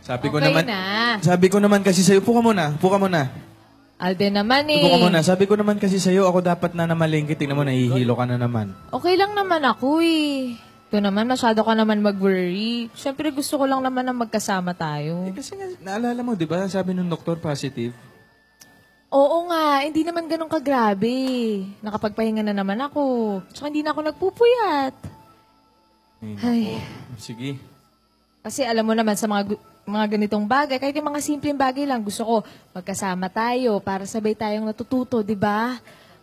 Sabi ko Okay naman, na. sabi ko naman kasi sa'yo, upo ka muna. Alden naman eh. Upo ka muna. Sabi ko naman kasi sa'yo, ako dapat na namalengke. Tingnan mo, nahihilo ka na naman. Okay lang naman ako eh. Ito naman, masyado ka naman mag-worry. Siyempre gusto ko lang naman na magkasama tayo. Kasi nga, naalala mo, di ba? Sabi nung doktor, positive. Oo nga, hindi naman ganun kagrabe. Nakapagpahinga na naman ako. Tsaka hindi na ako nagpupuyat. Ay. Sige. Kasi alam mo naman sa mga ganitong bagay, kahit yung mga simpleng bagay lang, gusto ko magkasama tayo para sabay tayong natututo, di ba?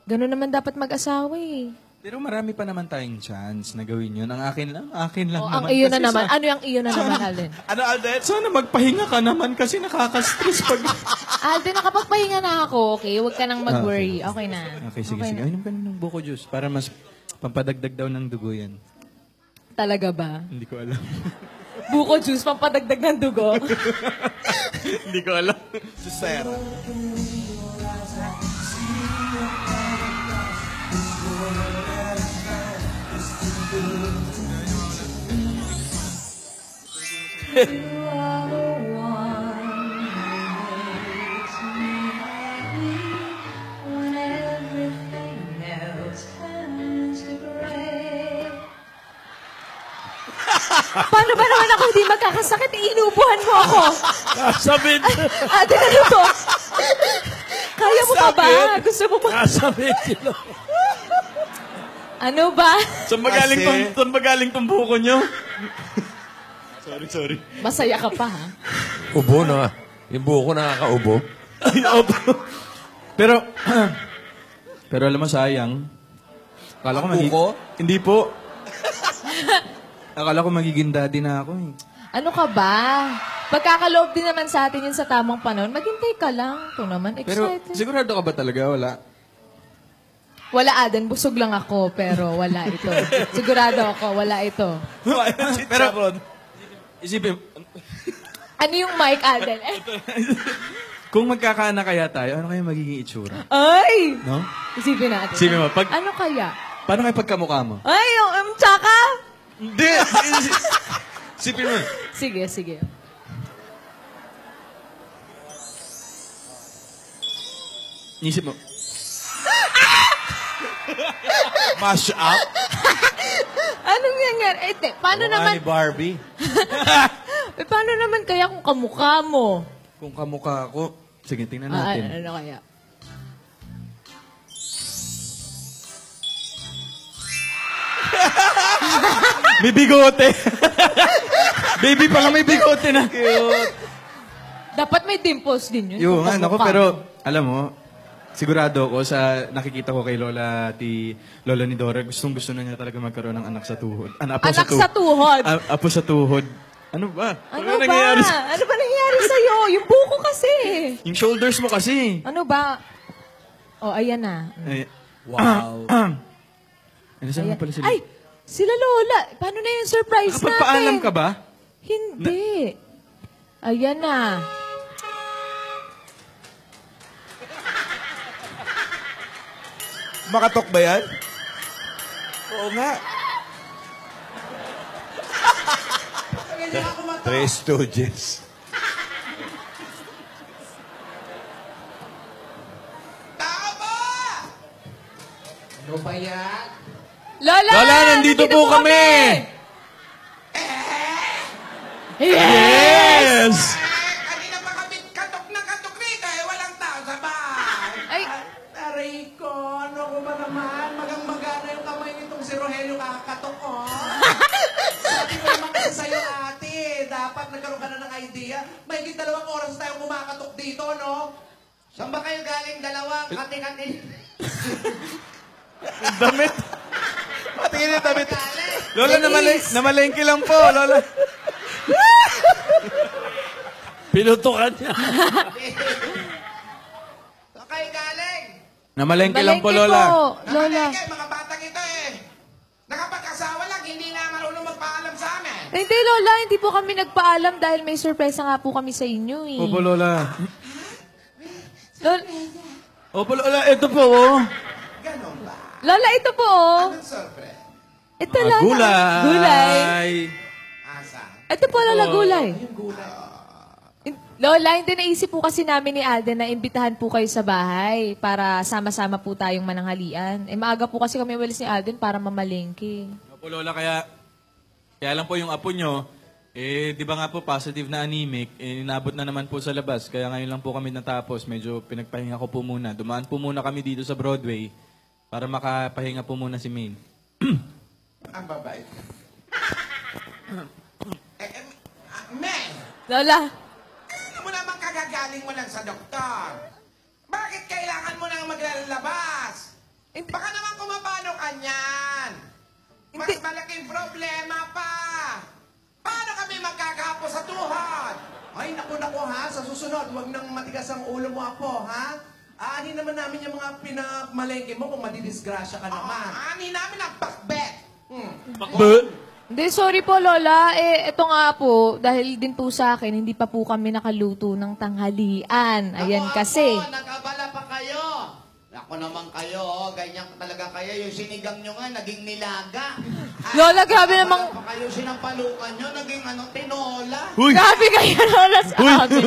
Ganun naman dapat mag-asawa eh. Pero marami pa naman tayong chance na gawin yun. Ang akin lang O, naman. ang iyo na Kasi naman. Ano yung iyo na naman, Alden? Ano, Alden? Sana magpahinga ka naman kasi nakaka-stress pag... Alden, nakapagpahinga na ako, okay? Huwag ka nang mag-worry. Okay na. Okay, sige. na. Inom ka na ng buko juice para mas pampadagdag daw ng dugo yan. Talaga ba? Hindi ko alam. Buko juice, pampadagdag ng dugo. Hindi ko alam. Susera. Paano ba naman ako hindi magkakasakit? Inuubuhan mo ako. Kasabit. Ate, ano to? Kaya mo pa ba? Gusto mo ba? Kasabit. Ano ba? Saan magaling tong buko nyo? Sorry. Masaya ka pa, ha? Ubo na. Yung buko nakakaubo. Ay, opo. Pero alam mo, sayang. Akala ko Buko? Hindi po. Akala ko magiging daddy na ako eh. Ano ka ba? Pagkakaloob din naman sa atin yun sa tamang panahon. Maghintay ka lang. Ito naman, Pero excited. sigurado ka ba talaga? Wala. Wala, Aden. Busog lang ako, pero wala ito. Sigurado ako, wala ito. Pero, isipin, Ano yung mic, Aden? kung magkakaanak kaya tayo, ano kaya magiging itsura? Ay! No? Isipin natin. Isipin mo, Ano kaya? paano kayo pagkamukha mo? Ay, yung tsaka? Hindi! Isipin mo. Sige. Isip mo. Mash up? Anong nangyari? Paano naman? Ni Barbie. Paano naman kaya kung kamukha mo? Kung kamukha ko, sige, tingnan natin. Ano kaya? May bigote! Baby pa nga may bigote na. Cute. Dapat may dimples din yun. Yung kung nga, nako, kamukha pero mo. alam mo, sigurado ako sa nakikita ko kay Lola ni Dora, gustong-gusto na niya talaga magkaroon ng anak sa tuhod. Anak sa tuhod? Apo sa tuhod. Ano ba? Ano ba? nangyayari Ano ba nangyayari sa'yo? Yung buko kasi. Yung shoulders mo kasi. Ano ba? Oh, ayan na. Ay, Wow. ano saan Ayan. pala sila? Ay, sila Lola. Paano na yung surprise natin? Nakapagpaalam ka ba? Hindi. Ayan na. Makatok ba yan? Oo nga. Three Stooges. Ano ba yan? Lola! Lola, nandito po kami! Yes! Kanina pa kami katok rito eh. Walang tao sa bahay. Ay. Aray ko, ano ko ba naman? Magang-magana yung kamay nitong si Rogelio kakatok ko. Sabi ko naman kasi sa'yo, ate. Dapat nagkaroon ka na ng idea. May 2 oras tayong kumakatok dito, no? Saan ba kayo galing dalawang kati-kati? Damit. Patingin yung damit. Lola, namalengke lang po, Lola. Pinutukan niya. Saan kayo galing? Namalengke lang po, Balengke Lola. po, Lola. Nakalengke, mga batang ito eh. Nakapag-asawa lang, hindi nga marunong magpaalam sa amin. Hindi, Lola. Hindi po kami nagpaalam dahil may surprise nga po kami sa inyo eh. Opo, Lola. Lola, Opo, Lola. Ito po, oh. Ganon ba? Lola, ito po oh. Anong surprise? Ito, Lola. Gulay. Gulay. Asa? Ito po, Lola, gulay. Yung gulay. Lola, hindi naisip po kasi namin ni Alden na imbitahan po kayo sa bahay para sama-sama po tayong mananghalian. Maaga po kasi kami walis ni Alden para mamalengke. Opo, Lola, kaya lang po yung apo nyo, di ba nga po positive na anemic, inabot na naman po sa labas. Kaya ngayon lang po kami natapos. Medyo pinagpahinga ko po muna. Dumaan po muna kami dito sa Broadway para makapahinga po muna si Maine. Ang babay. Mel, Lola, ano mo naman kagagaling mo lang sa doktor? Bakit kailangan mo nang maglalabas? Baka naman kumapano ka niyan. Mas malaking problema pa. Paano kami magkakapo sa tuhod? Ay, naku ha. Sa susunod, huwag nang matigas ang ulo mo ako, ha? Aanin naman namin yung mga pinagmalengke mo kung madidisgrasya ka naman. Aanin namin ang pakbet. hindi, sorry po Lola. Ito nga po, dahil din po sa akin, hindi pa po kami nakaluto ng tanghalian. Ayan kasi. Ako, nag-abala pa kayo. Ako naman kayo, ganyan talaga kayo. Yung sinigang nyo nga, naging nilaga. Lola, grabe namang... Pa kayo sinampalukan nyo, naging tinola. Grabe kayo, Lola, sa amin.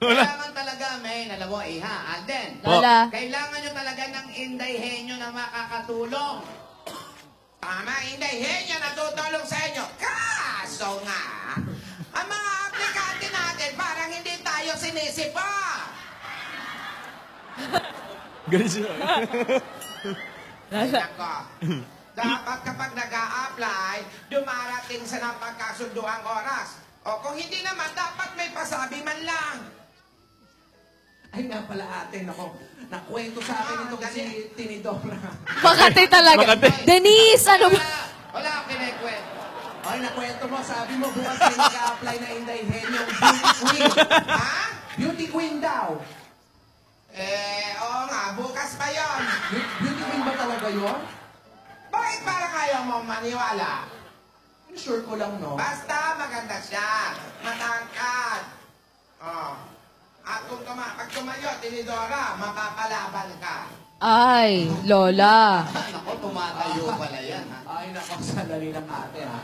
Kailangan talaga, men, alam mo, iha, Alden. Lola. Kailangan nyo talaga ng Inday Henyo na makakatulong. Tama, Inday Henyo na tutulong sa inyo. Kaso nga, ang mga aplikante natin parang hindi tayo sinisipa. Ganun siya. Nako, dapat kapag nag-a-apply, dumarating sa napagkasunduang oras. O kung hindi naman, dapat may pasabi man lang. Ay nga pala ate, nako. Nakwento sa akin itong si Tinidora. Makati talaga. Denise, ano ba? Wala akong kinikwento. Ay, nakwento mo, sabi mo, bukas kayo nag-a-apply na Inday Henyo, beauty queen. Ha? Beauty queen daw. Oo nga, bukas pa yun. Beauty queen ba talaga yun? Bakit parang ayaw mo maniwala? Sure ko lang, no? Basta maganda siya. Matangkad. Oh. At kung pag tumayo, Tinidora, mapapalaban ka. Ay, Lola. Ako, tumatayo pala yan, ha? Ay, nako, sandali lang ate, ha?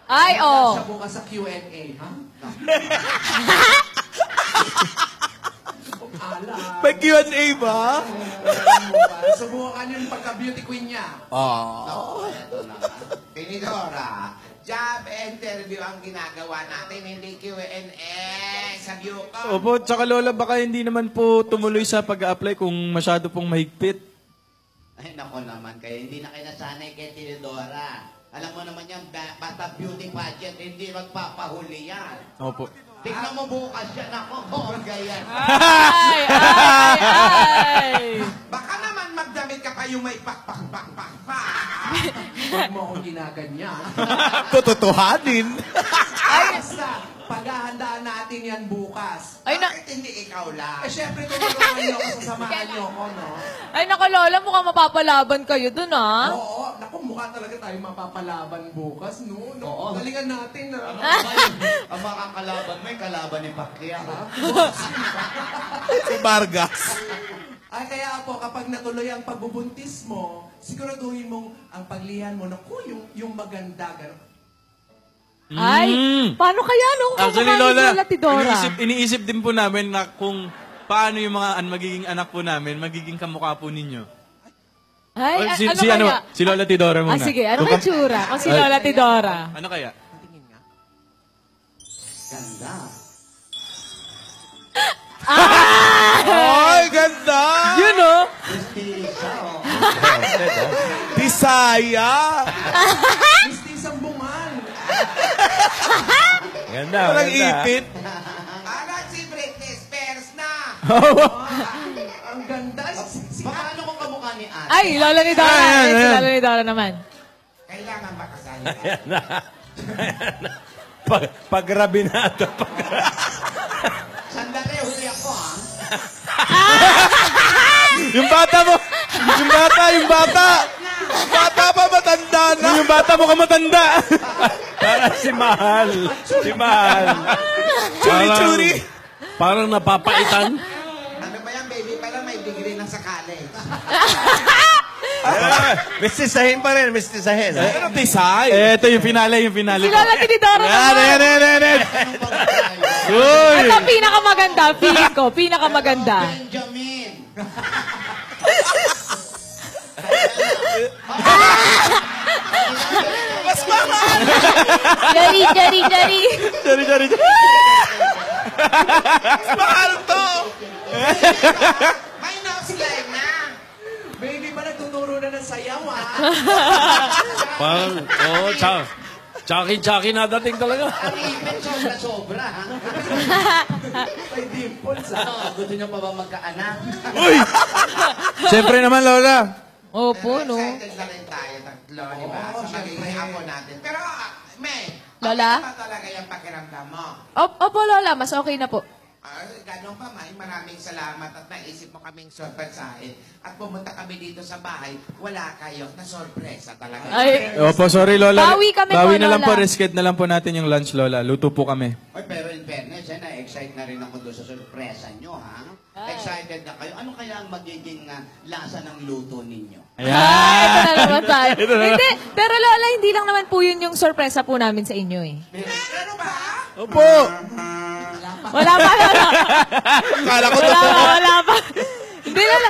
Ay, oh. Sa bukas sa Q&A, ha? Ala. May Q&A ba? Subukan yung pagka-beauty queen niya. Oo, eto na. Tinidora, job interview ang ginagawa natin, hindi Q&A sa Bucom. Opo, tsaka Lola, baka hindi naman po tumuloy sa pag-a-apply kung masyado pong mahigpit. Ay, nako naman kayo. Hindi na kayo nasanay kay Tinidora. Alam mo naman yan, basta beauty pageant, hindi magpapahuli yan. Opo. Tingnan mo bukas yan. Ako, bongga yan. Ay, ay, ay. Baka naman magdamit ka pa yung may pak-pak-pak-pak-pak. Huwag mo akong ginaganyan. Tututuhanin. Basta, paghahandaan natin yan bukas. Ay, na- Bakit hindi ikaw lang? Eh, syempre, tutulungan niyo ako, sasamahan niyo ako, no? Ay, naku, Lola, mukhang mapapalaban kayo dun, ah. Oo, naku, mukha talaga tayo mapapalaban bukas, no? Oo. Galingan natin, na. Ang makakalaban mo, yung kalaban ni Pacquiao. Si Vargas. Ay, kaya po, kapag natuloy ang pagbubuntis mo, siguraduhin mong ang paglihan mo, naku, yung maganda, gano'n. Ay, paano kaya nung Actually, kamukha ni Lola, Tidora? iniisip din po namin na kung paano yung mga magiging anak po namin, magiging kamukha po ninyo. Ay, si, ano si, kaya? ano, si Lola Tidora muna. Ah, sige, ano kay tsura? Kung si Lola Tidora. Ano kaya? Ganda. Ay, ganda! Yun, oh. Prestisa, oh. Bisaya! Mistisang bungal. Ganda, Walang ipit. Agad si Britney Spears na. Ang ganda. Paano kung kamukha ni Ate? Ay, Lola ni Dora. Ayan, Ay, si ayan. Lola ni Dora naman. Kailangan ba kasali ka? Pagrabinado. Sandali, huli ako, ha? Yung bata mo! Yung bata! Bata pa matanda na. Yung bata mo ka matanda! Para si Mahal. Si Mahal. Churi-churi. Parang napapaitan. Ano ba yan, baby? Parang may degree na sa college. Mistisahin pa rin, mistisahin. Ano tisay? Ito yung finale Si po. Lola Tinidora naman. Uy! Ito ang pinakamaganda, feeling ko. Pinakamaganda. Benjamin. Jari. Sorry. Mahal to! May na-slide na. Baby pa nagtuturo na ng sayaw, ah. Parang, oo, Chucky na dating talaga. Ang ipin sobra-sobra, ha? May dimples, ah. Ano, gusto niyo pa ba magkaanak? Siyempre naman, Lola. Opo, no? Excited na rin tayo, tatlo, di ba? Oo, Sa magiging apo natin. Pero, May, Lola? bakit ba talaga yung pakiramdam mo? Opo, Lola. Mas okay na po. Ganun pa, May. Maraming salamat at naisip mo kaming sorpresahin. At pumunta kami dito sa bahay, wala kayong na-sorpresa talaga. Ay, Opo, sorry, Lola. Bawi kami Bawi po, na lang Lola. po. Reschedule na lang po natin yung lunch, Lola. Luto po kami. Oy, pero in fairness, na-excite na rin ako doon sa sorpresa nyo, ha? Excited na kayo. Ano kaya ang magiging lasa ng luto ninyo? ito na naman tayo. Hindi, pero Lola, hindi lang naman po yun yung sorpresa po namin sa inyo eh. Ano ba? Opo! Wala pa, Lola. Kala ko Wala pa. Hindi, Lola.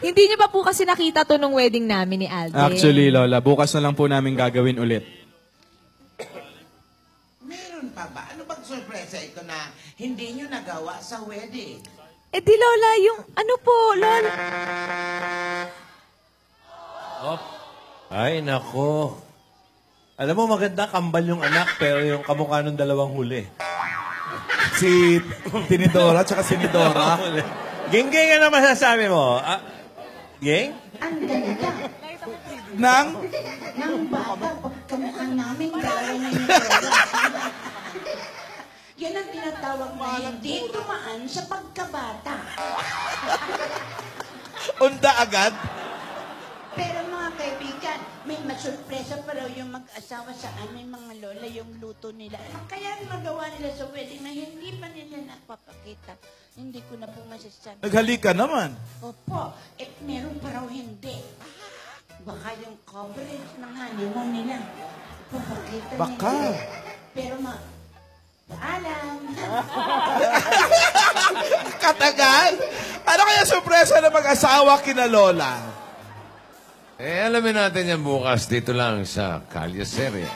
Hindi niyo pa po kasi nakita to nung wedding namin ni Alden. Actually, Lola, bukas na lang po namin gagawin ulit. Meron pa ba? Ano bang sorpresa ito na hindi nyo nagawa sa wedding? Eh di Lola, yung ano po, Lola. Ay, nako. Alam mo, maganda kambal yung anak, pero yung kamukha ng dalawang huli. Si Tinidora tsaka si Nidora. Geng-geng, ano masasabi mo? Geng? Ang ganda Nang? ng bata pagkamukha namin dalawa na yung lola. Yan ang tinatawag na hindi tumaan sa pagkabata. Unda agad? Pero mga kaibigan, may masurpresa pa raw yung mag-asawa sa aming mga lola yung luto nila. Kaya magawa nila sa wedding na hindi pa nila napapakita. Hindi ko na po masasabi. Naghalika naman. Opo, meron pa raw hindi. Baka yung coverage ng honeymoon nila. Papakita Baka. nila. Pero paalam. Katagal? Ano kaya sorpresa na mag-asawa kina Lola? Alamin natin yan bukas dito lang sa Kalye Series.